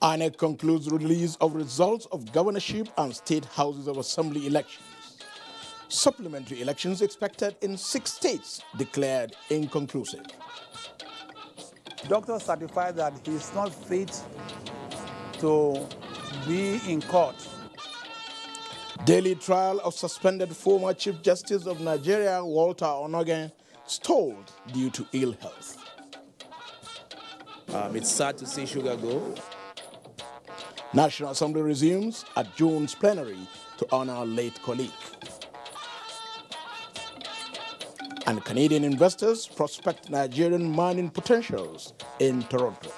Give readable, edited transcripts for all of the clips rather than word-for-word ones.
INEC concludes release of results of governorship and state houses of assembly elections. Supplementary elections expected in 6 states declared inconclusive. Doctor certified that he is not fit to be in court. Daily trial of suspended former Chief Justice of Nigeria, Walter Onogen, stalled due to ill health. It's sad to see Sugar go. National Assembly resumes at June's plenary to honor late colleague. And Canadian investors prospect Nigerian mining potentials in Toronto.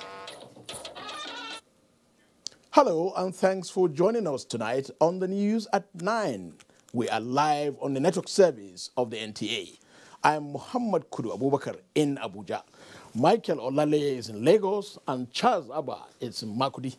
Hello and thanks for joining us tonight on the news at 9. We are live on the network service of the NTA. I am Muhammad Kudu Abubakar in Abuja. Michael Olale is in Lagos and Charles Abba is in Makudi.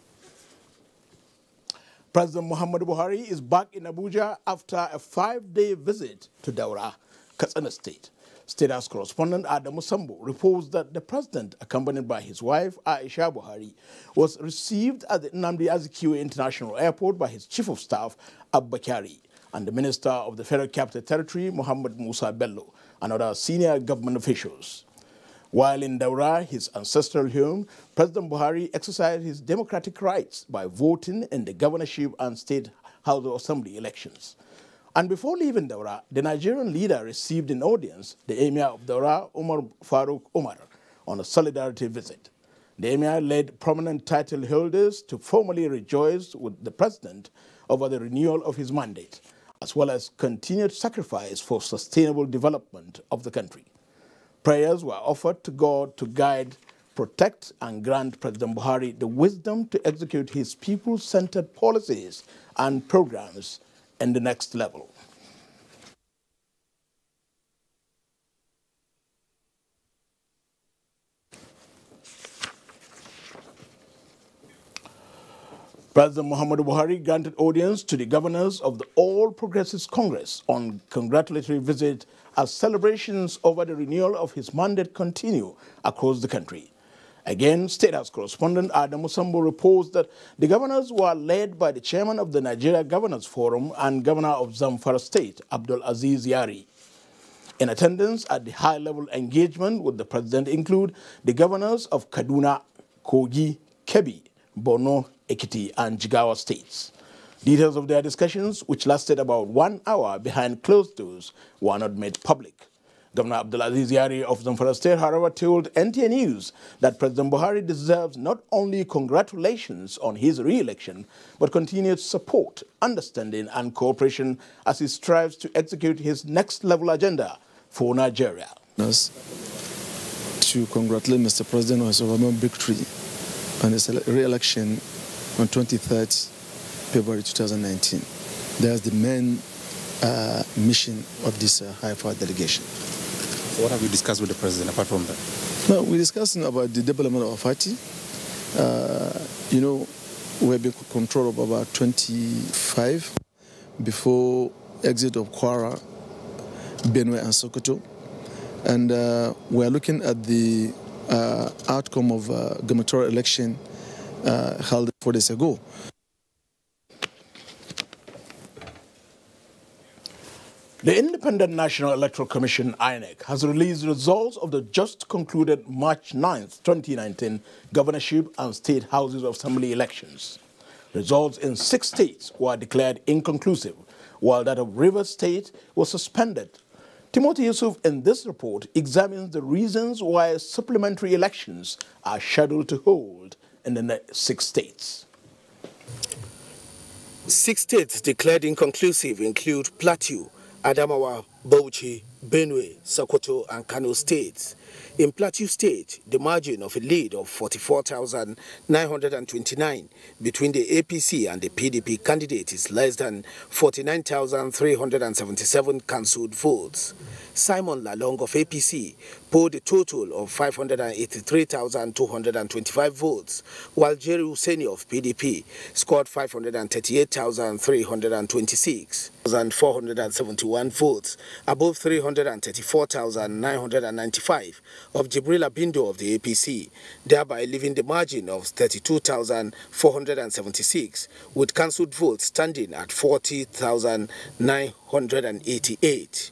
President Muhammadu Buhari is back in Abuja after a 5-day visit to Daura, Katsina State. State House correspondent Adamu Sambo reports that the president, accompanied by his wife Aisha Buhari, was received at the Nnamdi Azikiwe International Airport by his chief of staff Abba Kyari and the Minister of the Federal Capital Territory Muhammad Musa Bello and other senior government officials. While in Daura, his ancestral home, President Buhari exercised his democratic rights by voting in the governorship and state house of assembly elections. And before leaving Daura, the Nigerian leader received in audience the Emir of Daura, Umar Faruk Umar, on a solidarity visit. The Emir led prominent title holders to formally rejoice with the president over the renewal of his mandate, as well as continued sacrifice for sustainable development of the country. Prayers were offered to God to guide, protect, and grant President Buhari the wisdom to execute his people-centered policies and programs in the next level. President Muhammadu Buhari granted audience to the governors of the All Progressives Congress on congratulatory visit as celebrations over the renewal of his mandate continue across the country. Again, State House correspondent Adamu Sambo reports that the governors were led by the chairman of the Nigeria Governors Forum and governor of Zamfara State, Abdul Aziz Yari. In attendance at the high-level engagement with the president include the governors of Kaduna, Kogi, Kebbi, Borno, Ekiti, and Jigawa states. Details of their discussions, which lasted about 1 hour behind closed doors, were not made public. Governor Abdulaziz Yari of Zamfara State, however, told NTA News that President Buhari deserves not only congratulations on his re-election, but continued support, understanding, and cooperation as he strives to execute his next-level agenda for Nigeria. To congratulate Mr. President on his overwhelming victory on his re-election on 23rd February 2019. That's the main mission of this high-power delegation. What have you discussed with the president apart from that? No, we're discussing about the development of our party. We have been control of about 25 before exit of Kwara, Benue, and Sokoto. And we're looking at the outcome of gubernatorial election held 4 days ago. The Independent National Electoral Commission, INEC, has released results of the just concluded March 9th, 2019 governorship and state houses of assembly elections. Results in 6 states were declared inconclusive, while that of Rivers State was suspended. Timothy Yusuf in this report examines the reasons why supplementary elections are scheduled to hold in the 6 states. 6 states declared inconclusive include Plateau, Adamawa, Bauchi, Benue, Sokoto, and Kano states. In Plateau State, the margin of a lead of 44,929 between the APC and the PDP candidate is less than 49,377 cancelled votes. Simon Lalong of APC polled a total of 583,225 votes, while Jerry Husseini of PDP scored 538,326 and 471 votes above 334,995 of Jibril Abindo of the APC, thereby leaving the margin of 32,476, with cancelled votes standing at 40,988.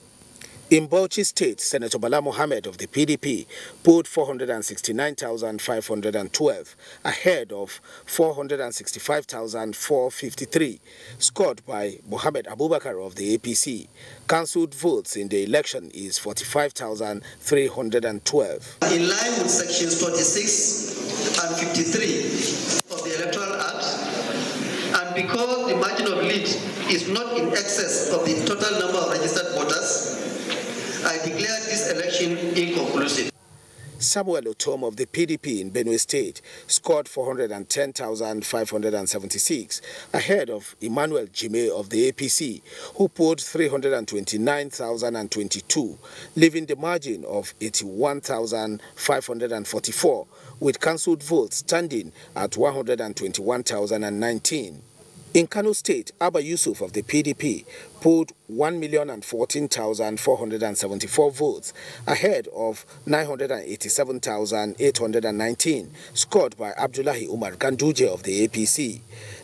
In Bauchi State, Senator Bala Mohammed of the PDP polled 469,512, ahead of 465,453, scored by Mohammed Abubakar of the APC. Cancelled votes in the election is 45,312. In line with sections 46 and 53 of the Electoral Act, and because the margin of lead is not in excess of the total number of registered voters, I declare this election inconclusive. Samuel Otom of the PDP in Benue State scored 410,576, ahead of Emmanuel Jime of the APC, who polled 329,022, leaving the margin of 81,544, with cancelled votes standing at 121,019. In Kano State, Abba Yusuf of the PDP polled 1,014,474 votes, ahead of 987,819, scored by Abdullahi Umar Ganduje of the APC.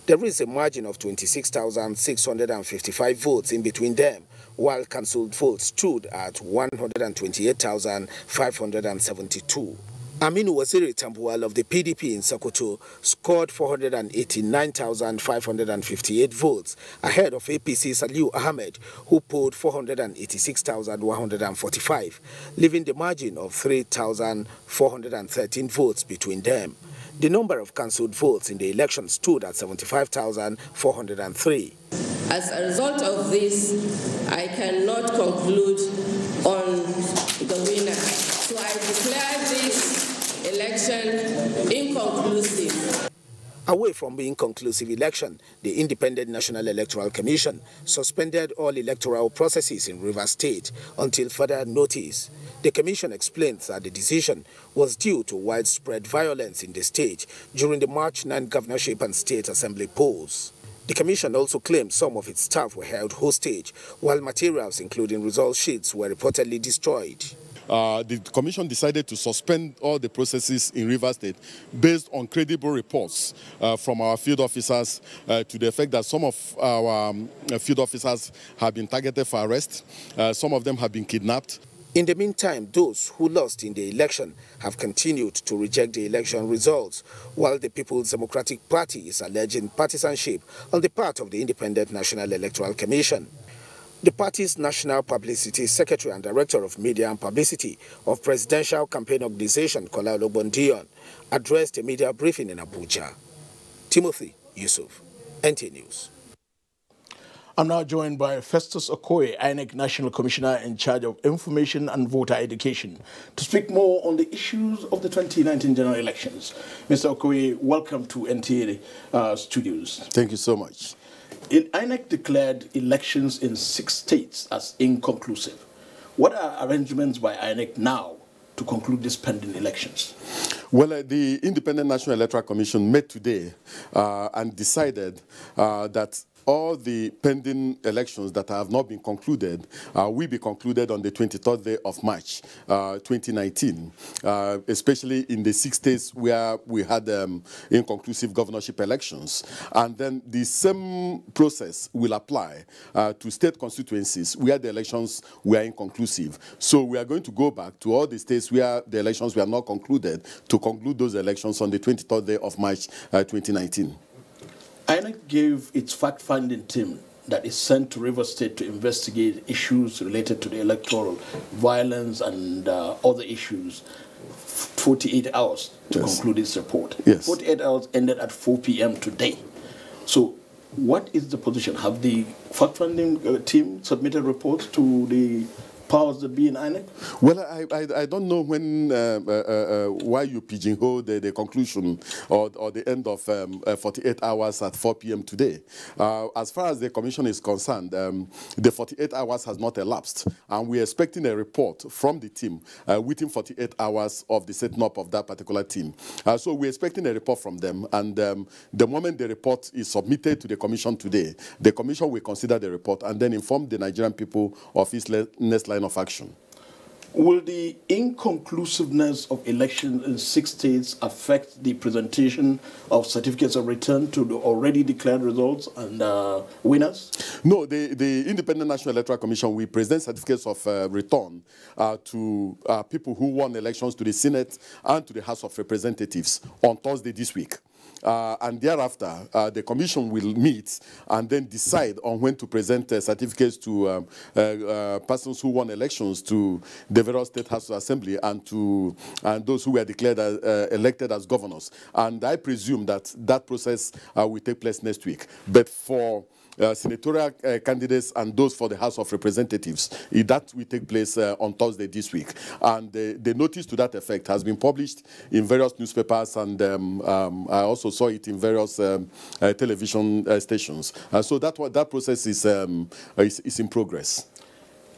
There is a margin of 26,655 votes in between them, while cancelled votes stood at 128,572. Aminu Waziri Tambuwal of the PDP in Sokoto scored 489,558 votes, ahead of APC Saliu Ahmed, who polled 486,145, leaving the margin of 3,413 votes between them. The number of cancelled votes in the election stood at 75,403. As a result of this, I cannot conclude on the winner. So I declare this election inconclusive. Away from the inconclusive election, the Independent National Electoral Commission suspended all electoral processes in Rivers State until further notice. The commission explains that the decision was due to widespread violence in the state during the March 9 governorship and state assembly polls. The commission also claimed some of its staff were held hostage, while materials including result sheets were reportedly destroyed. The commission decided to suspend all the processes in Rivers State based on credible reports from our field officers to the effect that some of our field officers have been targeted for arrest, some of them have been kidnapped. In the meantime, those who lost in the election have continued to reject the election results, while the People's Democratic Party is alleging partisanship on the part of the Independent National Electoral Commission. The party's National Publicity Secretary and Director of Media and Publicity of Presidential Campaign Organization, Kola Olobondion, addressed a media briefing in Abuja. Timothy Yusuf, NTA News. I'm now joined by Festus Okoye, INEC National Commissioner in charge of Information and Voter Education, to speak more on the issues of the 2019 general elections. Mr. Okoye, welcome to NTA Studios. Thank you so much. INEC declared elections in 6 states as inconclusive. What are arrangements by INEC now to conclude these pending elections? Well, the Independent National Electoral Commission met today and decided that all the pending elections that have not been concluded will be concluded on the 23rd day of March 2019, especially in the 6 states where we had inconclusive governorship elections. And then the same process will apply to state constituencies where the elections were inconclusive. So we are going to go back to all the states where the elections were not concluded to conclude those elections on the 23rd day of March 2019. INEC gave its fact-finding team that is sent to Rivers State to investigate issues related to the electoral violence and other issues 48 hours to conclude this report. Yes. 48 hours ended at 4 p.m. today. So what is the position? Have the fact-finding team submitted reports to the powers that be in INEC? Well, I don't know when why you pigeonhole the conclusion or the end of 48 hours at 4 p.m. today. As far as the commission is concerned, the 48 hours has not elapsed, and we're expecting a report from the team within 48 hours of the setting up of that particular team. So we're expecting a report from them, and the moment the report is submitted to the commission today, the commission will consider the report and then inform the Nigerian people of its next line of action. Will the inconclusiveness of elections in 6 states affect the presentation of certificates of return to the already declared results and winners? No, the Independent National Electoral Commission will present certificates of return to people who won elections to the Senate and to the House of Representatives on Thursday this week. And thereafter, the commission will meet and then decide on when to present certificates to persons who won elections to the various state house assembly and to those who were declared elected as governors. And I presume that that process will take place next week. But for senatorial candidates and those for the House of Representatives, that will take place on Thursday this week. And the notice to that effect has been published in various newspapers, and I also saw it in various television stations. So that process is in progress.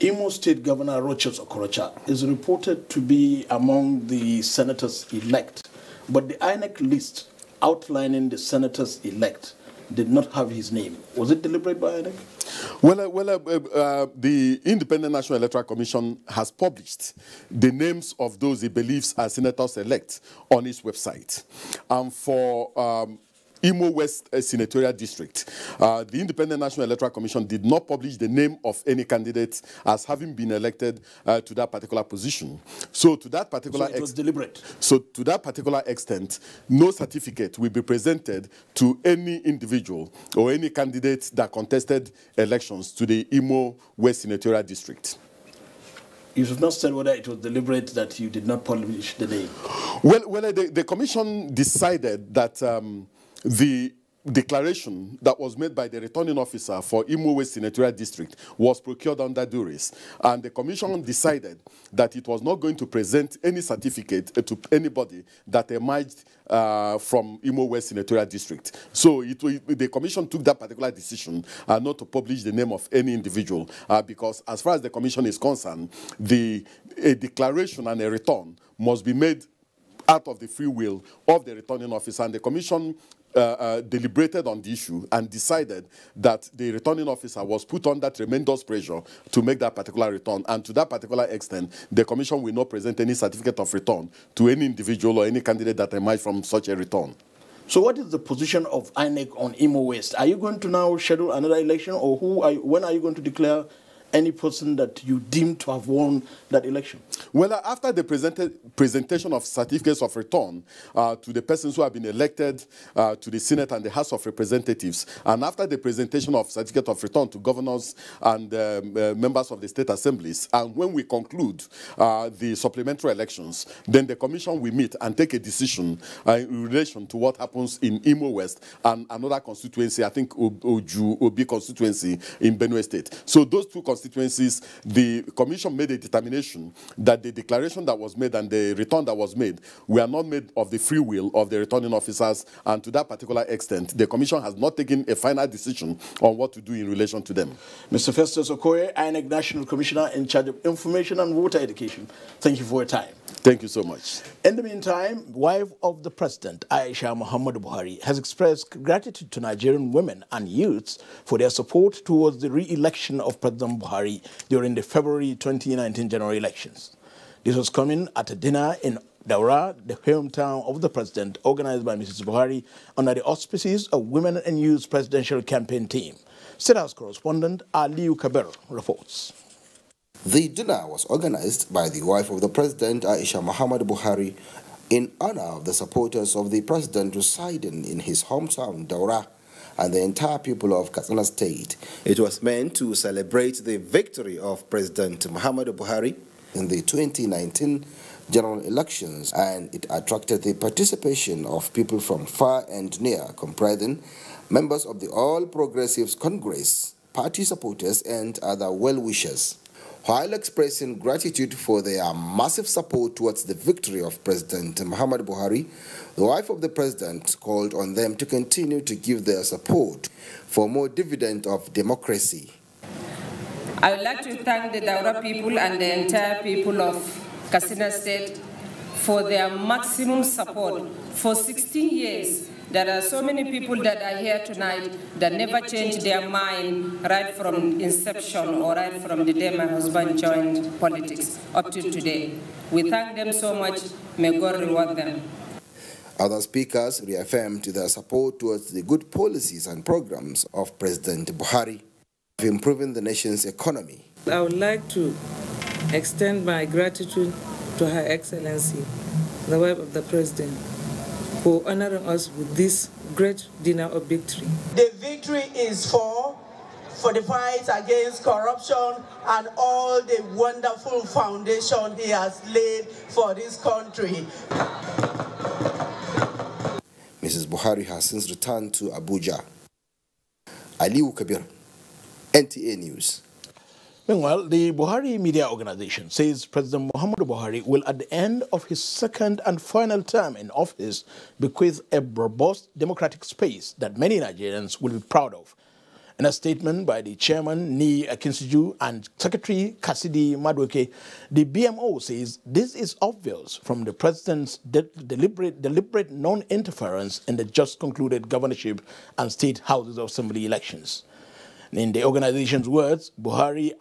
Imo State Governor Rochas Okorocha is reported to be among the senators-elect, but the INEC list outlining the senators-elect did not have his name. Was it deliberate by INEC? Well, the Independent National Electoral Commission has published the names of those it believes are senators-elect on its website. And for Imo West Senatorial District, the Independent National Electoral Commission did not publish the name of any candidate as having been elected to that particular position. So to that particular it was deliberate. So to that particular extent, no certificate will be presented to any individual or any candidate that contested elections to the Imo West Senatorial District. You have not said whether it was deliberate that you did not publish the name. Well, the commission decided that the declaration that was made by the returning officer for Imo West Senatorial District was procured under duress, and the commission decided that it was not going to present any certificate to anybody that emerged from Imo West Senatorial District. So the commission took that particular decision not to publish the name of any individual because as far as the commission is concerned, a declaration and a return must be made out of the free will of the returning officer, and the commission deliberated on the issue and decided that the returning officer was put under tremendous pressure to make that particular return, and to that particular extent, the commission will not present any certificate of return to any individual or any candidate that emerged from such a return. So what is the position of INEC on Imo West? Are you going to now schedule another election, or when are you going to declare any person that you deem to have won that election? Well, after the presentation of certificates of return to the persons who have been elected to the Senate and the House of Representatives, and after the presentation of certificate of return to governors and members of the state assemblies, and when we conclude the supplementary elections, then the commission will meet and take a decision in relation to what happens in Imo West and another constituency, I think Obi constituency in Benue State. So those two constituencies, the commission made a determination that the declaration that was made and the return that was made were not made of the free will of the returning officers, and to that particular extent, the commission has not taken a final decision on what to do in relation to them. Mr. Festus Okoye, INEC National Commissioner in charge of Information and Voter Education, thank you for your time. Thank you so much. In the meantime, wife of the president, Aisha Muhammadu Buhari, has expressed gratitude to Nigerian women and youths for their support towards the re-election of President Buhari during the February 2019 general elections. This was coming at a dinner in Daura, the hometown of the president, organized by Mrs. Buhari under the auspices of Women and Youth Presidential Campaign Team. State House correspondent Aliu Kabir reports. The dinner was organized by the wife of the president, Aisha Muhammadu Buhari, in honor of the supporters of the president residing in his hometown, Daura, and the entire people of Katsina State. It was meant to celebrate the victory of President Muhammadu Buhari in the 2019 general elections, and it attracted the participation of people from far and near, comprising members of the All Progressives Congress, party supporters, and other well-wishers. While expressing gratitude for their massive support towards the victory of President Muhammadu Buhari, the wife of the president called on them to continue to give their support for more dividend of democracy. I would like to thank the Daura people and the entire people of Katsina State for their maximum support. For 16 years, there are so many people that are here tonight that never changed their mind right from inception or right from the day my husband joined politics up to today. We thank them so much. May God reward them. Other speakers reaffirmed their support towards the good policies and programs of President Buhari of improving the nation's economy. I would like to extend my gratitude to Her Excellency, the wife of the President, for honoring us with this great dinner of victory. The victory is for the fight against corruption and all the wonderful foundation he has laid for this country. Mrs. Buhari has since returned to Abuja. Aliu Kabir, NTA News. Meanwhile, the Buhari Media Organization says President Muhammadu Buhari will, at the end of his second and final term in office, bequeath a robust democratic space that many Nigerians will be proud of. In a statement by the chairman, Ni Akinsiju, and Secretary Kasidi Madweke, the BMO says this is obvious from the president's deliberate non-interference in the just concluded governorship and state houses of assembly elections. In the organization's words, Buhari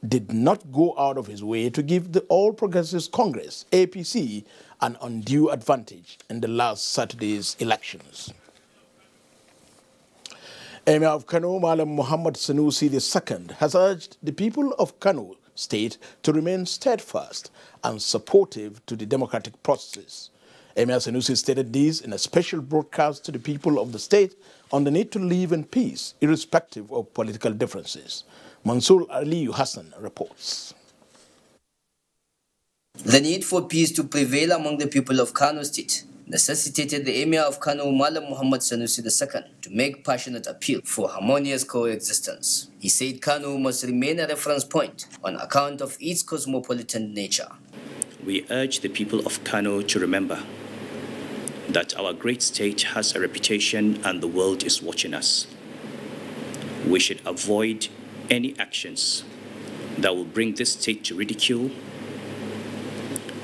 did not go out of his way to give the All Progressives Congress, APC, an undue advantage in the last Saturday's elections. Emir of Kano, Malam Muhammad Sanusi II, has urged the people of Kano State to remain steadfast and supportive to the democratic processes. Emir Sanusi stated this in a special broadcast to the people of the state on the need to live in peace, irrespective of political differences. Mansour Aliyu Hassan reports. The need for peace to prevail among the people of Kano State necessitated the Emir of Kano, Malam Muhammad Sanusi II, to make passionate appeal for harmonious coexistence. He said Kano must remain a reference point on account of its cosmopolitan nature. We urge the people of Kano to remember that our great state has a reputation and the world is watching us. We should avoid any actions that will bring this state to ridicule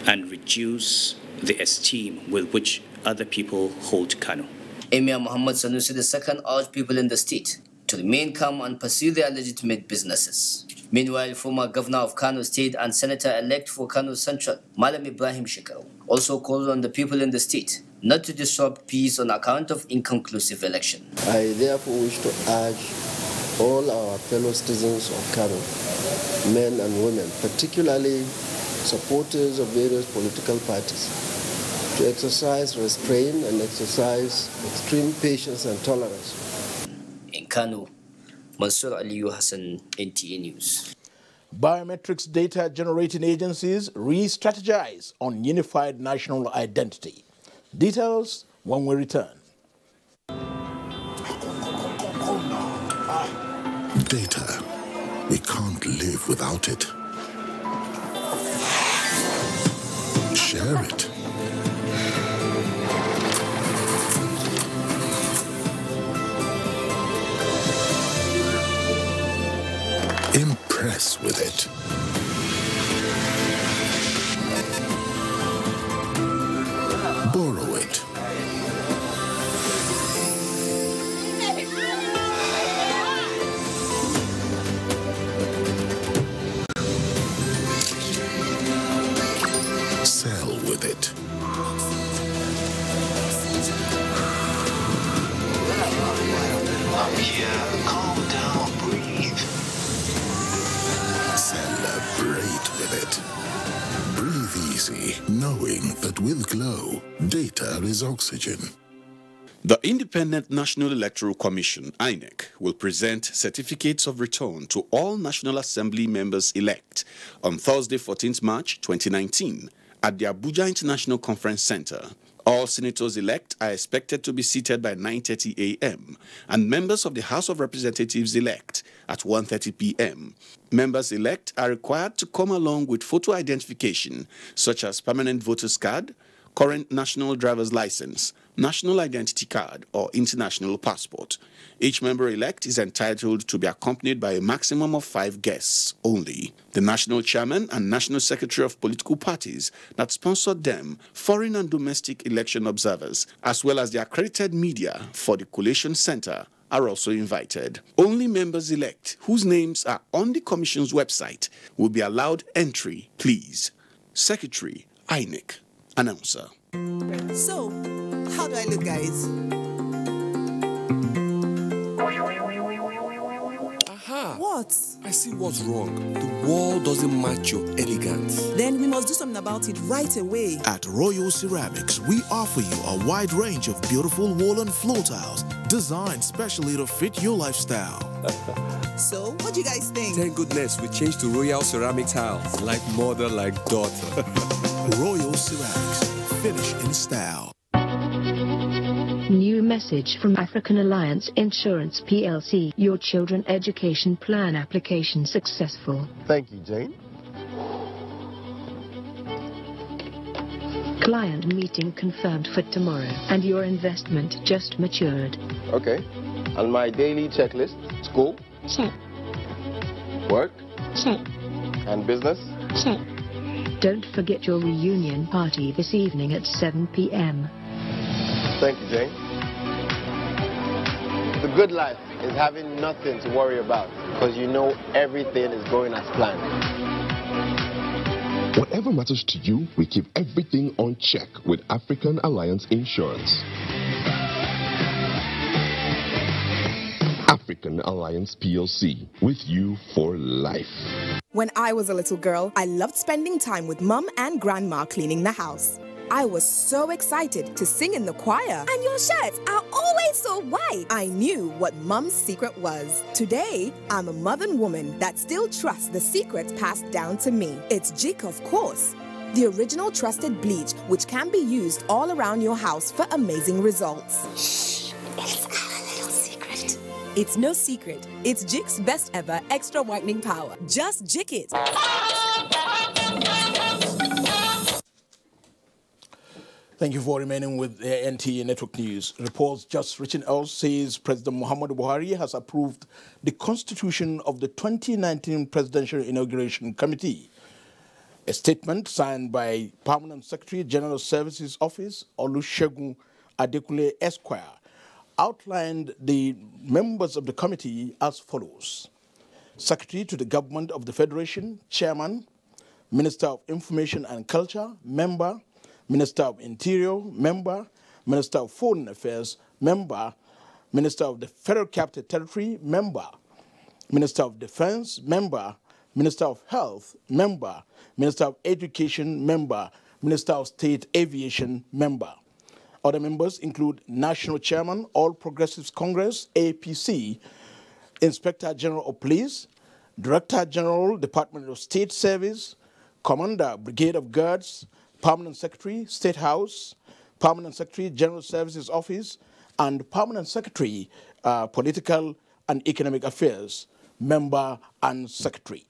and reduce the esteem with which other people hold Kano. Emir Muhammad Sanusi II urged people in the state to remain calm and pursue their legitimate businesses. Meanwhile, former governor of Kano State and senator-elect for Kano Central, Malam Ibrahim Shekaru, also called on the people in the state not to disrupt peace on account of inconclusive election. I therefore wish to urge all our fellow citizens of Kano, men and women, particularly supporters of various political parties, to exercise restraint and exercise extreme patience and tolerance. In Kano, Mansour Aliyu Hassan, NTA News. Biometrics data generating agencies re-strategize on unified national identity. Details when we return. Data. We can't live without it. Share it. Impress with it. Borrow it. Sell with it. Up here, calm down, breathe. Celebrate with it. Breathe easy, knowing that with Glow, data is oxygen. The Independent National Electoral Commission, INEC, will present certificates of return to all National Assembly members-elect on Thursday, 14th March 2019 at the Abuja International Conference Center. All senators-elect are expected to be seated by 9:30 a.m. and members of the House of Representatives-elect at 1:30 p.m. Members-elect are required to come along with photo identification, such as permanent voter's card, current national driver's license, national identity card, or international passport. Each member-elect is entitled to be accompanied by a maximum of 5 guests only. The national chairman and national secretary of political parties that sponsored them, foreign and domestic election observers, as well as the accredited media for the collation center, are also invited. Only members-elect whose names are on the Commission's website will be allowed entry, please. Secretary, INEC. Announcer. So, how do I look, guys? Aha! What? I see what's wrong. The wall doesn't match your elegance. Then we must do something about it right away. At Royal Ceramics, we offer you a wide range of beautiful wall and floor tiles designed specially to fit your lifestyle. So, what do you guys think? Thank goodness we changed to Royal Ceramic tiles. Like mother, like daughter. Royal Ceramics, finish in style. New message from African Alliance Insurance PLC. Your children education plan application successful. Thank you, Jane. Client meeting confirmed for tomorrow, and your investment just matured. Okay. On my daily checklist, school? Check. Work? Check. And business? Check. Don't forget your reunion party this evening at 7 p.m. Thank you, Jane. The good life is having nothing to worry about because you know everything is going as planned. Whatever matters to you, we keep everything on check with African Alliance Insurance. African Alliance PLC, with you for life. When I was a little girl, I loved spending time with Mum and Grandma cleaning the house. I was so excited to sing in the choir. And your shirts are always so white. I knew what Mum's secret was. Today, I'm a modern woman that still trusts the secrets passed down to me. It's Jik, of course. The original trusted bleach, which can be used all around your house for amazing results. Shh, it's our little secret. It's no secret. It's Jik's best ever extra whitening power. Just Jik it. Thank you for remaining with the NTA Network News. Reports just reaching us says President Muhammadu Buhari has approved the constitution of the 2019 Presidential Inauguration Committee. A statement signed by Permanent Secretary General Services Office Olusegun Adekunle Esquire outlined the members of the committee as follows: Secretary to the Government of the Federation, Chairman; Minister of Information and Culture, Member; Minister of Interior, Member; Minister of Foreign Affairs, Member; Minister of the Federal Capital Territory, Member; Minister of Defense, Member; Minister of Health, Member; Minister of Education, Member; Minister of State Aviation, Member. Other members include National Chairman, All Progressives Congress, APC; Inspector General of Police; Director General, Department of State Service; Commander, Brigade of Guards; Permanent Secretary, State House; Permanent Secretary, General Services Office; and Permanent Secretary, Political and Economic Affairs, Member and Secretary.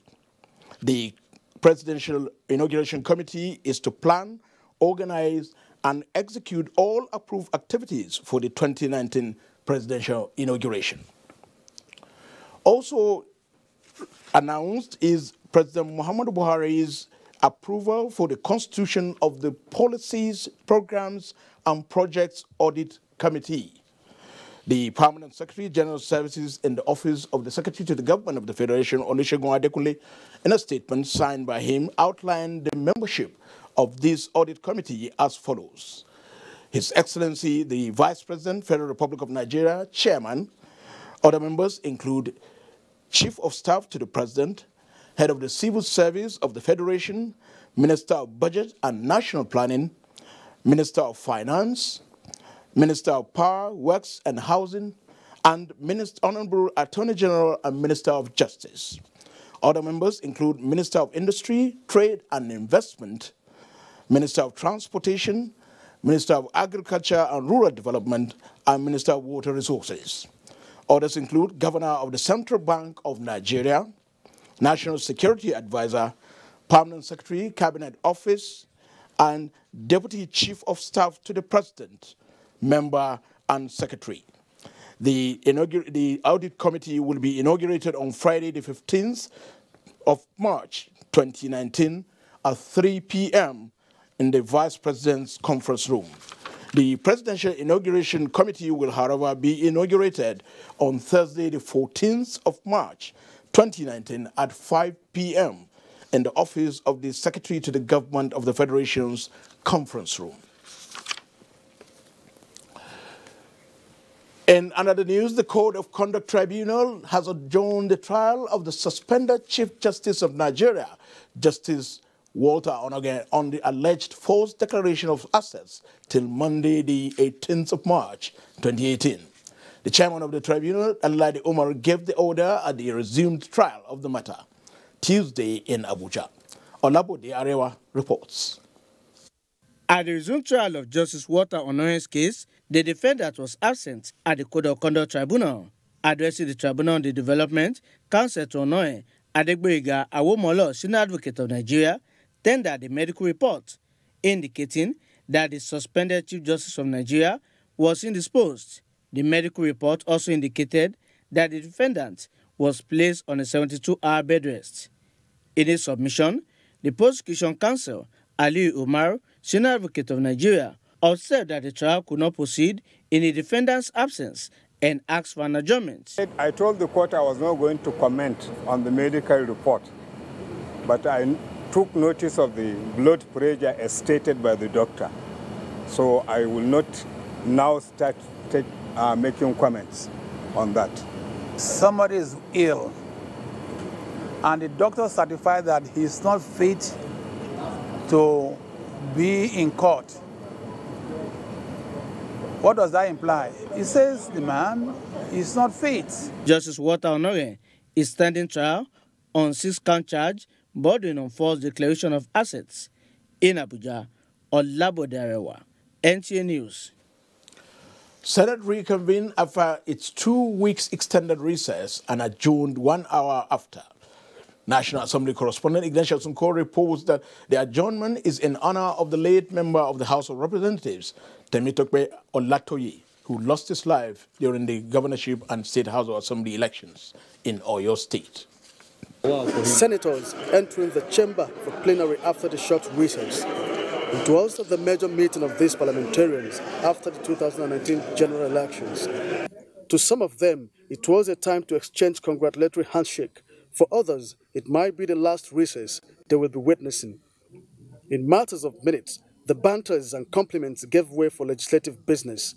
The Presidential Inauguration Committee is to plan, organize, and execute all approved activities for the 2019 presidential inauguration. Also announced is President Muhammadu Buhari's approval for the constitution of the Policies, Programs, and Projects Audit Committee. The Permanent Secretary, General Services in the Office of the Secretary to the Government of the Federation, Olusegun Adekunle, in a statement signed by him, outlined the membership of this audit committee as follows: His Excellency, the Vice President, Federal Republic of Nigeria, Chairman. Other members include Chief of Staff to the President, Head of the Civil Service of the Federation, Minister of Budget and National Planning, Minister of Finance, Minister of Power, Works and Housing, and Honorable Attorney General and Minister of Justice. Other members include Minister of Industry, Trade and Investment, Minister of Transportation, Minister of Agriculture and Rural Development, and Minister of Water Resources. Others include Governor of the Central Bank of Nigeria, National Security Advisor, Permanent Secretary, Cabinet Office, and Deputy Chief of Staff to the President, Member and Secretary. The audit committee will be inaugurated on Friday, the 15th of March 2019 at 3 p.m. in the Vice President's conference room. The Presidential Inauguration Committee will, however, be inaugurated on Thursday, the 14th of March 2019 at 5 p.m. in the office of the Secretary to the Government of the Federation's conference room. In another news, the Code of Conduct Tribunal has adjourned the trial of the suspended Chief Justice of Nigeria, Justice Walter Onogen, on the alleged false declaration of assets till Monday, the 18th of March, 2018. The chairman of the tribunal, Aladi Umar, gave the order at the resumed trial of the matter Tuesday in Abuja. Olabode Arewa reports. At the resumed trial of Justice Walter Onoyen's case, the defendant was absent at the Code of Conduct Tribunal. Addressing the tribunal on the development, Counsel to Onoyen, Adegboyega Awomolo, Senior Advocate of Nigeria, tendered a medical report indicating that the suspended Chief Justice of Nigeria was indisposed. The medical report also indicated that the defendant was placed on a 72-hour bed rest. In his submission, the prosecution counsel, Ali Umar, Senior Advocate of Nigeria, observed that the trial could not proceed in the defendant's absence and asked for an adjournment. I told the court I was not going to comment on the medical report, but I took notice of the blood pressure as stated by the doctor. So I will not now start making comments on that. Somebody is ill, and the doctor certified that he's not fit to be in court. What does that imply? It says the man is not fit. Justice Walter Onoyen is standing trial on 6-count charge bordering on false declaration of assets. In Abuja, Olabode Arewa, NTA News. Senate reconvened after its 2 weeks extended recess and adjourned 1 hour after. National Assembly correspondent Ignatius Nko reports that the adjournment is in honor of the late member of the House of Representatives, Temitope Olatoye, who lost his life during the governorship and state House of Assembly elections in Oyo State. Senators entering the chamber for plenary after the short recess. It was the major meeting of these parliamentarians after the 2019 general elections. To some of them, it was a time to exchange congratulatory handshake. For others, it might be the last recess they will be witnessing. In matters of minutes, the banters and compliments gave way for legislative business.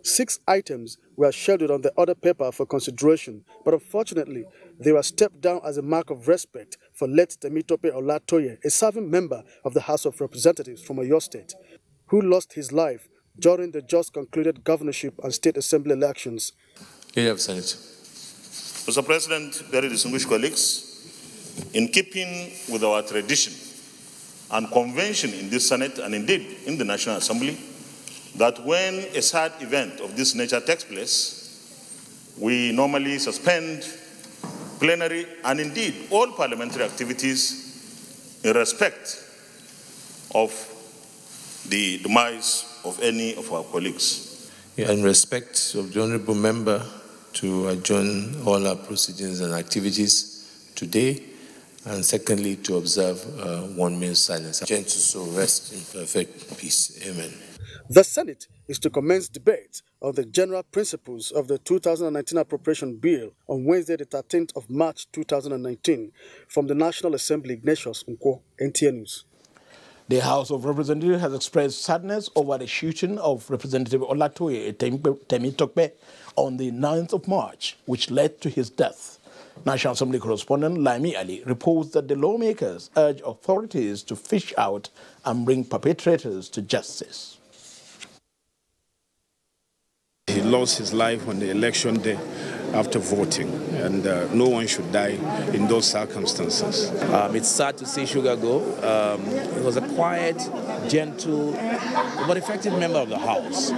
6 items were scheduled on the order paper for consideration, but unfortunately, they were stepped down as a mark of respect for late Temitope Olatoye, a serving member of the House of Representatives from Oyo State, who lost his life during the just concluded governorship and state assembly elections. Senate. Mr. President, very distinguished colleagues, in keeping with our tradition and convention in this Senate and indeed in the National Assembly, that when a sad event of this nature takes place, we normally suspend plenary and indeed all parliamentary activities in respect of the demise of any of our colleagues. In respect of the Honourable Member, to adjourn all our proceedings and activities today, and secondly, to observe 1 minute silence. Gentle soul rest in perfect peace. Amen. The Senate is to commence debate on the general principles of the 2019 Appropriation Bill on Wednesday, the 13th of March 2019. From the National Assembly, Ignatius Nko, NTA News. The House of Representatives has expressed sadness over the shooting of Representative Olatoye Temitope on the 9th of March, which led to his death. National Assembly correspondent Laimi Ali reports that the lawmakers urge authorities to fish out and bring perpetrators to justice. He lost his life on the election day. after voting, and no one should die in those circumstances. It's sad to see Sugar go. He was a quiet, gentle, but effective member of the House.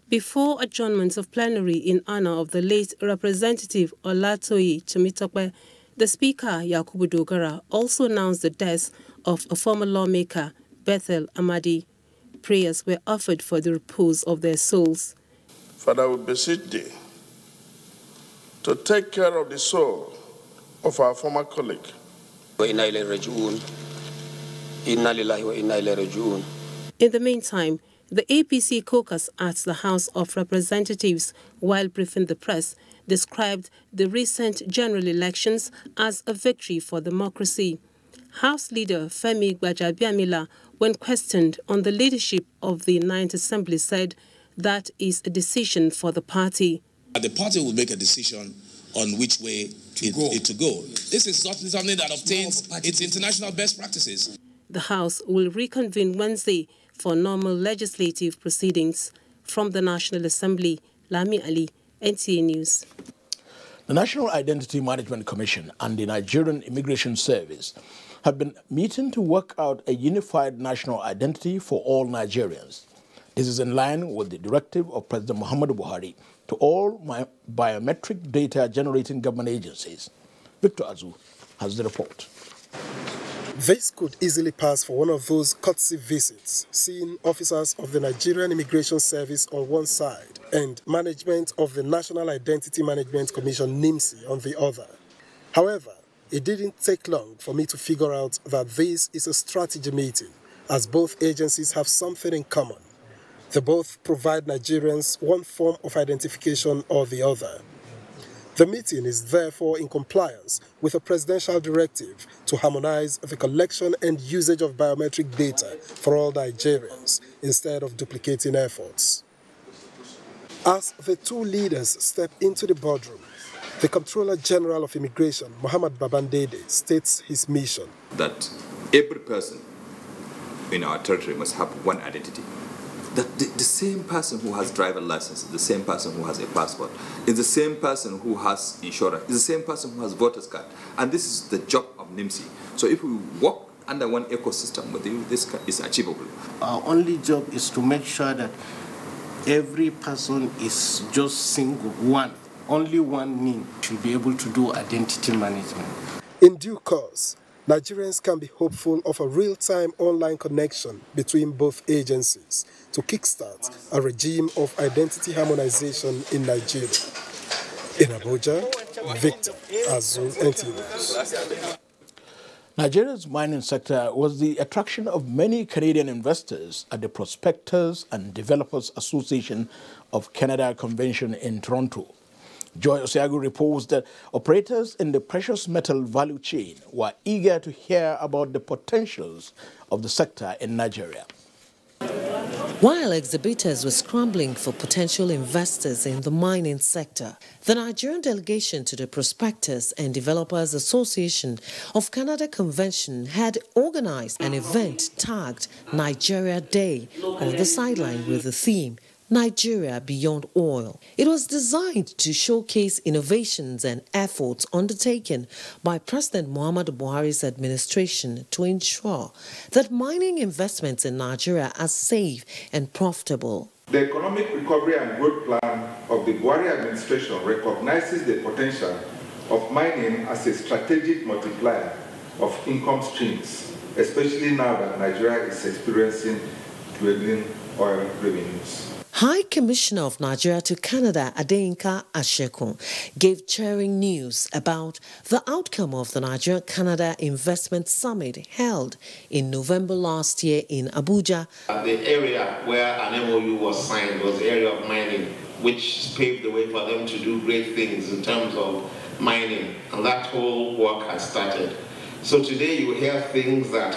Before adjournment of plenary in honor of the late Representative Olatoye Temitope, the Speaker, Yakubu Dogara, also announced the death of a former lawmaker, Bethel Amadi. Prayers were offered for the repose of their souls. Father, we beseech thee to take care of the soul of our former colleague. In the meantime, the APC caucus at the House of Representatives, while briefing the press, described the recent general elections as a victory for democracy. House Leader Femi Gbajabiamila, when questioned on the leadership of the 9th Assembly, said that is a decision for the party. The party will make a decision on which way to go. This is something that obtains its international best practices. The House will reconvene Wednesday for normal legislative proceedings. From the National Assembly, Lami Ali, NTA News. The National Identity Management Commission and the Nigerian Immigration Service have been meeting to work out a unified national identity for all Nigerians. This is in line with the directive of President Muhammadu Buhari to all biometric data generating government agencies. Victor Azu has the report. This could easily pass for one of those courtesy visits, seeing officers of the Nigerian Immigration Service on one side and management of the National Identity Management Commission NIMSI on the other. However, it didn't take long for me to figure out that this is a strategy meeting, as both agencies have something in common. They both provide Nigerians one form of identification or the other. The meeting is therefore in compliance with a presidential directive to harmonize the collection and usage of biometric data for all Nigerians instead of duplicating efforts. As the two leaders step into the boardroom, the Comptroller General of Immigration, Mohammed Babandede, states his mission. That every person in our territory must have one identity. That the same person who has driver license, the same person who has a passport, is the same person who has insurance, is the same person who has voter's card. And this is the job of NIMSI. So if we work under one ecosystem with you, this is achievable. Our only job is to make sure that every person is just single, one. Only one name should be able to do identity management. In due course, Nigerians can be hopeful of a real-time online connection between both agencies to kickstart a regime of identity harmonization in Nigeria. In Abuja, Victor Azu, NTA News. Nigeria's mining sector was the attraction of many Canadian investors at the Prospectors and Developers Association of Canada Convention in Toronto. Joy Osiagu reports that operators in the precious metal value chain were eager to hear about the potentials of the sector in Nigeria. While exhibitors were scrambling for potential investors in the mining sector, the Nigerian delegation to the Prospectors and Developers Association of Canada Convention had organized an event tagged Nigeria Day on the sideline with the theme Nigeria Beyond Oil. It was designed to showcase innovations and efforts undertaken by President Muhammadu Buhari's administration to ensure that mining investments in Nigeria are safe and profitable. The Economic Recovery and Growth Plan of the Buhari administration recognizes the potential of mining as a strategic multiplier of income streams, especially now that Nigeria is experiencing dwindling oil revenues. High Commissioner of Nigeria to Canada, Adeyinka Ashekun, gave cheering news about the outcome of the Nigeria-Canada Investment Summit held in November last year in Abuja. The area where an MOU was signed was the area of mining, which paved the way for them to do great things in terms of mining, and that whole work has started. So today you hear things that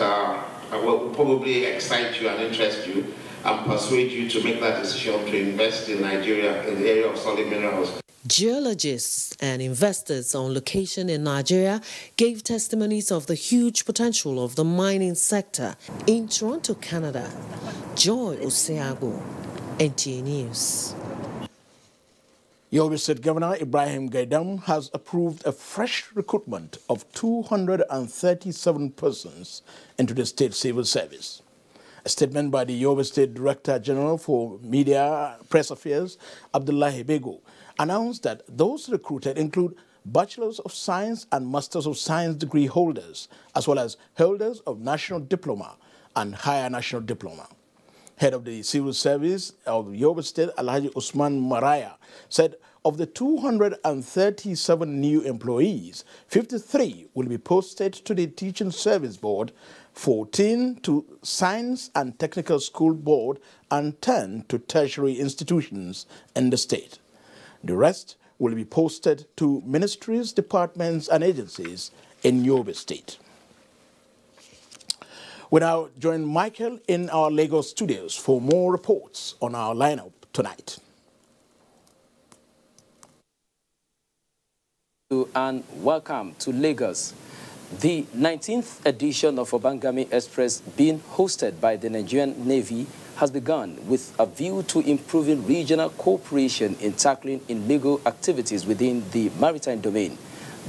will probably excite you and interest you, and persuade you to make that decision to invest in Nigeria in the area of solid minerals. Geologists and investors on location in Nigeria gave testimonies of the huge potential of the mining sector. In Toronto, Canada, Joy Osiago, NTA News. Yobe State Governor Ibrahim Gaidam has approved a fresh recruitment of 237 persons into the state civil service. A statement by the Yobe State Director General for Media Press Affairs, Abdullahi Bego, announced that those recruited include Bachelors of Science and Masters of Science degree holders, as well as holders of National Diploma and Higher National Diploma. Head of the Civil Service of Yobe State, Alhaji Usman Maraya, said of the 237 new employees, 53 will be posted to the Teaching Service Board, 14 to Science and Technical School Board, and 10 to tertiary institutions in the state. The rest will be posted to ministries, departments, and agencies in Yobe State. We now join Michael in our Lagos studios for more reports on our lineup tonight. And welcome to Lagos. The 19th edition of Obangame Express, being hosted by the Nigerian Navy, has begun with a view to improving regional cooperation in tackling illegal activities within the maritime domain.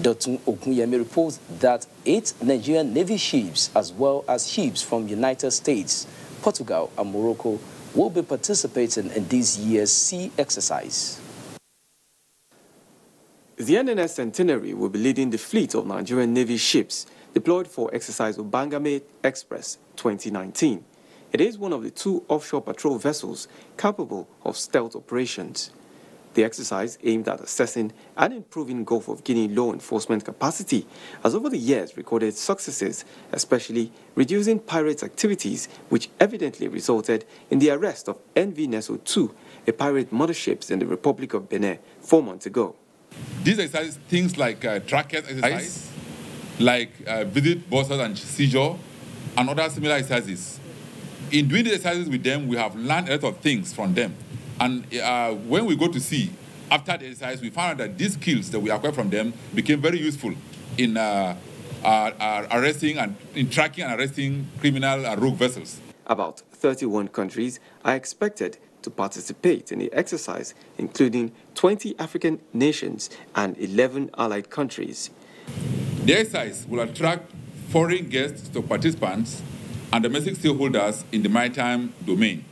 Dr. Okunyemi reports that 8 Nigerian Navy ships, as well as ships from United States, Portugal, and Morocco, will be participating in this year's sea exercise. The NNS Centenary will be leading the fleet of Nigerian Navy ships deployed for exercise Obangame Express 2019. It is one of the 2 offshore patrol vessels capable of stealth operations. The exercise, aimed at assessing and improving Gulf of Guinea law enforcement capacity, has over the years recorded successes, especially reducing pirates' activities, which evidently resulted in the arrest of NV Neso 2, a pirate mothership in the Republic of Benin 4 months ago. These exercises, things like trackers exercise, like visit, bosses and seizure, and other similar exercises. In doing these exercises with them, we have learned a lot of things from them. And when we go to sea, after the exercise, we found out that these skills that we acquired from them became very useful in arresting and in tracking and arresting criminal and rogue vessels. About 31 countries are expected to participate in the exercise, including 20 African nations and 11 allied countries. The exercise will attract foreign guests to participants and domestic stakeholders in the maritime domain.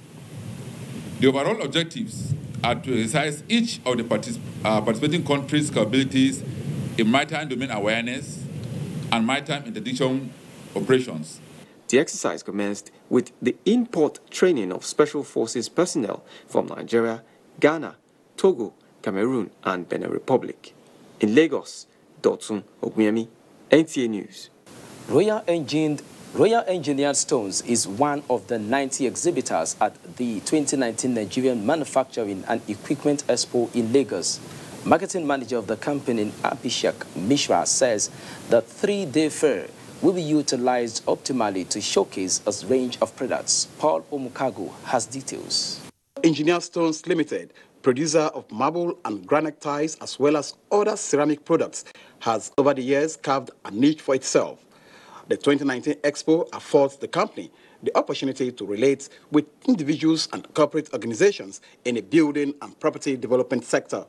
The overall objectives are to exercise each of the participating countries' capabilities in maritime domain awareness and maritime interdiction operations. The exercise commenced with the in-port training of Special Forces personnel from Nigeria, Ghana, Togo, Cameroon, and Benin Republic. In Lagos, Dotun Ogunyemi, NTA News. Royal Engineered Stones is one of the 90 exhibitors at the 2019 Nigerian Manufacturing and Equipment Expo in Lagos. Marketing manager of the company, Abhishek Mishra, says the 3-day fair will be utilized optimally to showcase a range of products. Paul Omukago has details. Engineered Stones Limited, producer of marble and granite tiles as well as other ceramic products, has over the years carved a niche for itself. The 2019 Expo affords the company the opportunity to relate with individuals and corporate organizations in the building and property development sector.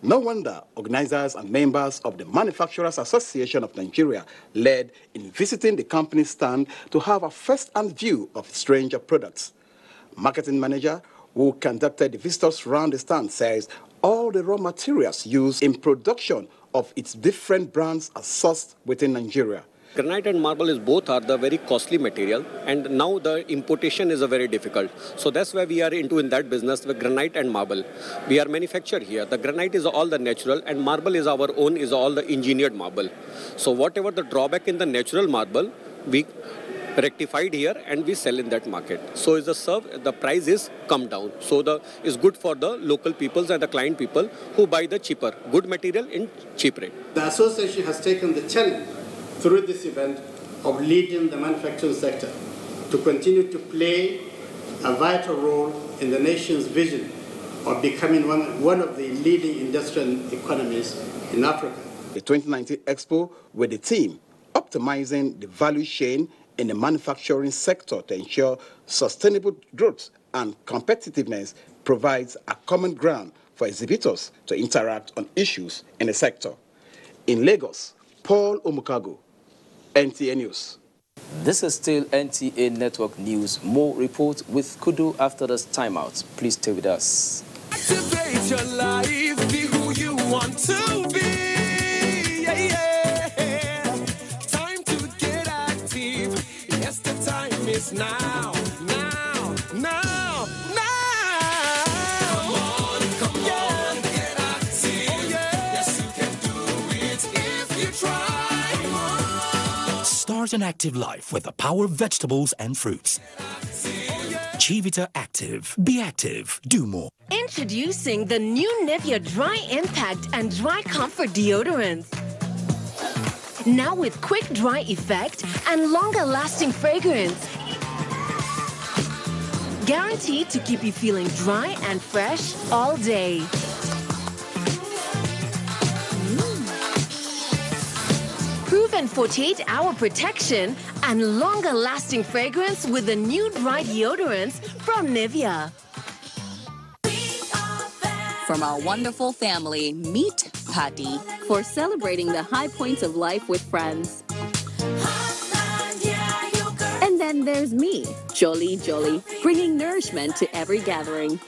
No wonder organizers and members of the Manufacturers Association of Nigeria led in visiting the company's stand to have a first-hand view of its range of products. Marketing manager who conducted the visitors around the stand says all the raw materials used in production of its different brands are sourced within Nigeria. Granite and marble is both are the very costly material, and now the importation is a very difficult. So that's why we are in that business with granite and marble. We are manufactured here. The granite is all the natural and marble is our own, is all the engineered marble. So whatever the drawback in the natural marble, we rectified here and we sell in that market. So is the price is come down. So is good for the local peoples and the client people who buy the cheaper, good material in cheap rate. The association has taken the challenge through this event of leading the manufacturing sector to continue to play a vital role in the nation's vision of becoming one of the leading industrial economies in Africa. The 2019 Expo with the theme optimizing the value chain in the manufacturing sector to ensure sustainable growth and competitiveness provides a common ground for exhibitors to interact on issues in the sector. In Lagos, Paul Omukago, NTA News. This is still NTA Network News. More reports with Kudu after this timeout. Please stay with us. Activate your life, be who you want to be. Yeah, yeah. Time to get active. Yes, the time is now. Now, now, now. Come on, get active. Oh, yeah. Yes, you can do it if you try. Start an active life with the power of vegetables and fruits. Chivita Active. Be active. Do more. Introducing the new Nivea Dry Impact and Dry Comfort Deodorants. Now with quick dry effect and longer lasting fragrance. Guaranteed to keep you feeling dry and fresh all day. Proven 48-hour protection and longer lasting fragrance with the new dry deodorants from Nivea. From our wonderful family, meet Patty for celebrating the high points of life with friends. And then there's me, Jolly, bringing nourishment to every gathering.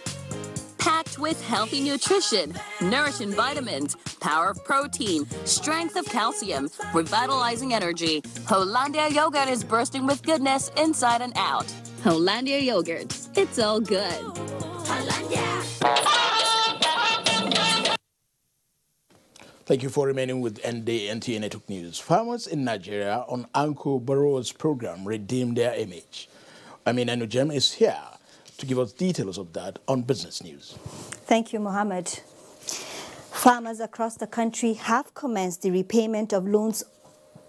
Packed with healthy nutrition, nourishing vitamins, power of protein, strength of calcium, revitalizing energy. Hollandia yogurt is bursting with goodness inside and out. Hollandia yogurt, it's all good. Hollandia. Thank you for remaining with NTA Network News. Farmers in Nigeria on Anko Borrowers program redeemed their image. Amina Nujem is here to give us details of that on Business News. Thank you, Mohammed. Farmers across the country have commenced the repayment of loans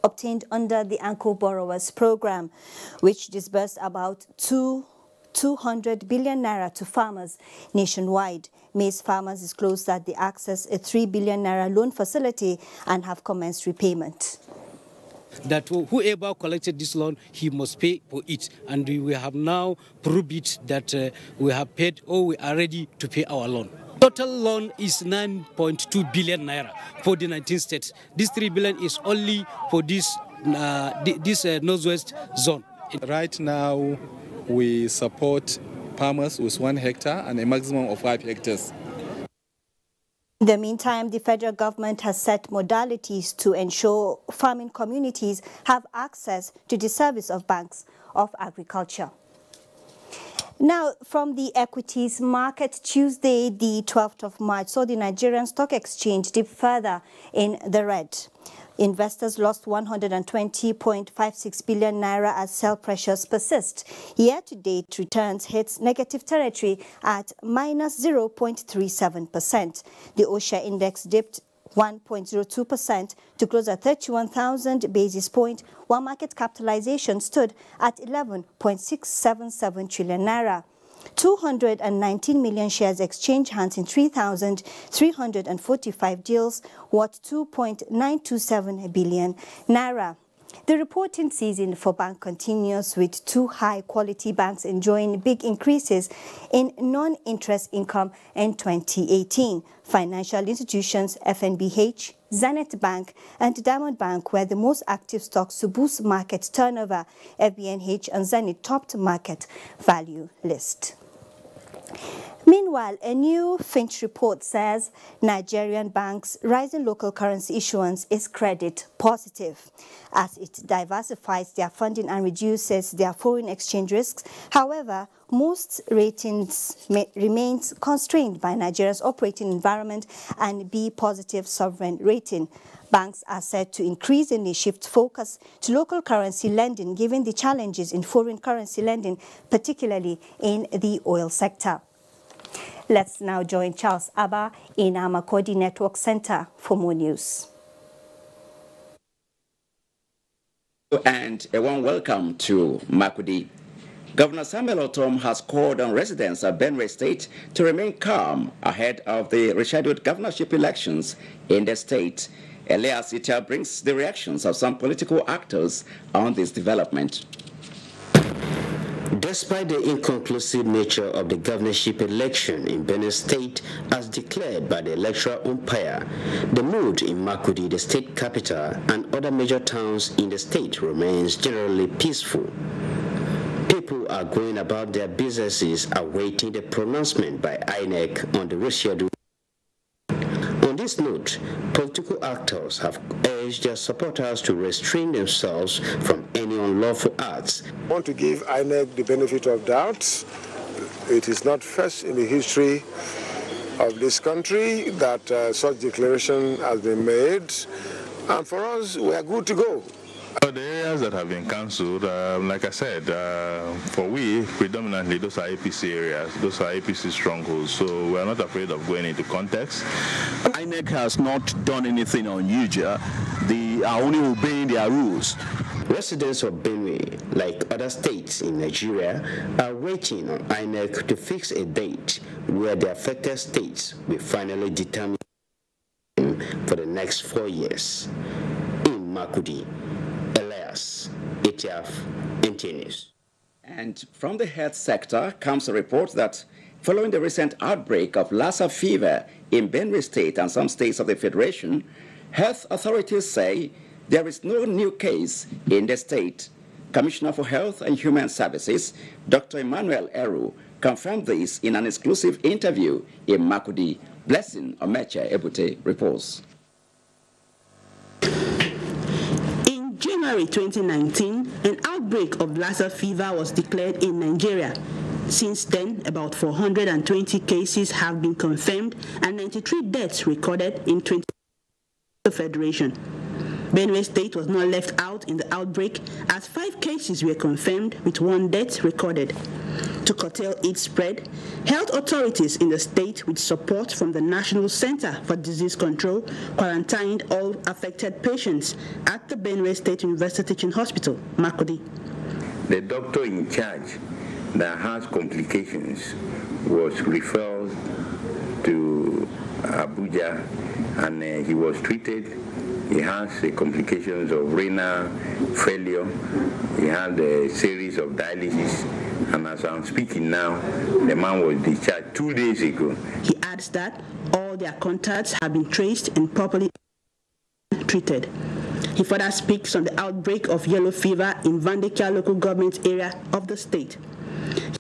obtained under the Anko Borrowers program, which disbursed about 200 billion naira to farmers nationwide. Maize farmers disclosed that they accessed a 3 billion naira loan facility and have commenced repayment. That whoever collected this loan, he must pay for it. And we have now proved it that we have paid or we are ready to pay our loan. Total loan is 9.2 billion naira for the 19 states. This 3 billion is only for this Northwest zone. Right now, we support farmers with 1 hectare and a maximum of 5 hectares. In the meantime, the federal government has set modalities to ensure farming communities have access to the service of banks of agriculture. Now, from the equities market, Tuesday, the 12th of March, saw the Nigerian Stock Exchange dip further in the red. Investors lost 120.56 billion naira as sell pressures persist. Year-to-date returns hits negative territory at minus 0.37%. The OSHA index dipped 1.02% to close at 31,000 basis points, while market capitalization stood at 11.677 trillion naira. 219 million shares exchanged hands in 3,345 deals worth 2.927 billion naira. The reporting season for bank continues with 2 high-quality banks enjoying big increases in non-interest income in 2018. Financial institutions FNBH, Zenith Bank and Diamond Bank were the most active stocks to boost market turnover. FBNH and Zenith topped market value list. Meanwhile, a new Finch report says Nigerian banks' rising local currency issuance is credit positive as it diversifies their funding and reduces their foreign exchange risks. However, most ratings remains constrained by Nigeria's operating environment and B positive sovereign rating. Banks are said to increasingly shift focus to local currency lending given the challenges in foreign currency lending, particularly in the oil sector. Let's now join Charles Abba in our Makodi Network Center for more news. And a warm welcome to Makodi. Governor Samuel Otom has called on residents of Benue State to remain calm ahead of the rescheduled governorship elections in the state. Elias Ita brings the reactions of some political actors on this development. Despite the inconclusive nature of the governorship election in Benue State as declared by the electoral umpire, the mood in Makurdi, the state capital, and other major towns in the state remains generally peaceful. People are going about their businesses awaiting the pronouncement by INEC on the reschedule. On this note, political actors have urged their supporters to restrain themselves from any unlawful acts. I want to give INEC the benefit of doubt. It is not first in the history of this country that such declaration has been made. And for us, we are good to go. The areas that have been cancelled, like I said, for we, predominantly, those are APC areas. Those are APC strongholds. So we are not afraid of going into context. INEC has not done anything unusual. They are only obeying their rules. Residents of Benue, like other states in Nigeria, are waiting on INEC to fix a date where the affected states will finally determine for the next 4 years. In Makurdi, ETF, NTA News. And from the health sector comes a report that following the recent outbreak of Lassa fever in Benue State and some states of the Federation, health authorities say there is no new case in the state. Commissioner for Health and Human Services, Dr. Emmanuel Eru, confirmed this in an exclusive interview in Makurdi. Blessing Omeche Ebute reports. January 2019, an outbreak of Lassa fever was declared in Nigeria. Since then, about 420 cases have been confirmed and 93 deaths recorded in 20 the Federation. Benue State was not left out in the outbreak as 5 cases were confirmed with 1 death recorded. To curtail its spread, health authorities in the state, with support from the National Center for Disease Control, quarantined all affected patients at the Benue State University Teaching Hospital, Makurdi. The doctor in charge that has complications was referred to Abuja, and he was treated. He has complications of renal failure. He had a series of dialysis, and as I'm speaking now, the man was discharged 2 days ago. He adds that all their contacts have been traced and properly treated. He further speaks on the outbreak of yellow fever in Vandekia local government area of the state.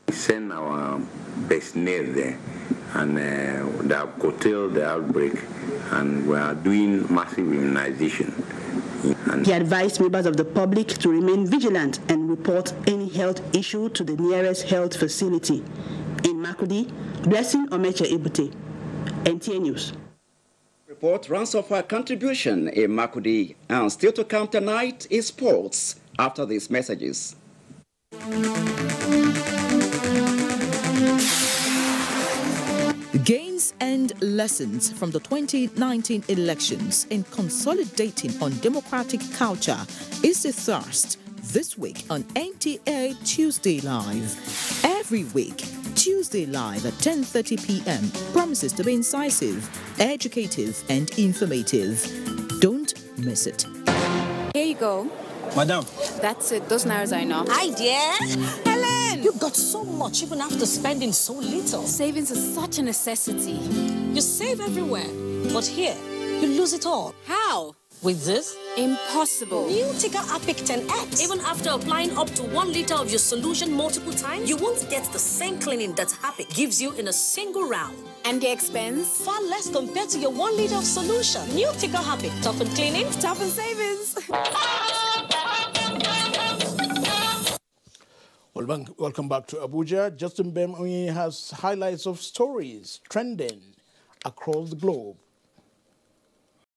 We sent our personnel there, and they have curtailed the outbreak, and we are doing massive immunization. He advised members of the public to remain vigilant and report any health issue to the nearest health facility. In Makurdi, Blessing Omeche Ebute, NTA News. Report runs off our contribution in Makurdi, and still to come tonight is sports after these messages. Gains and lessons from the 2019 elections in consolidating on democratic culture is the thrust this week on NTA Tuesday Live. Every week, Tuesday Live at 10:30 p.m. promises to be incisive, educative, and informative. Don't miss it. Here you go. Madam. That's it. Those nairas are enough. Hi, dear. Helen! You got so much even after spending so little. Savings is such a necessity. You save everywhere, but here, you lose it all. How? With this? Impossible. New Tika Apic 10X. Even after applying up to 1 liter of your solution multiple times, you won't get the same cleaning that Apic gives you in a single round. And the expense? Far less compared to your 1 liter of solution. New Tika Apic. Toughen cleaning, toughen savings. Welcome back to Abuja. Justin Bem has highlights of stories trending across the globe.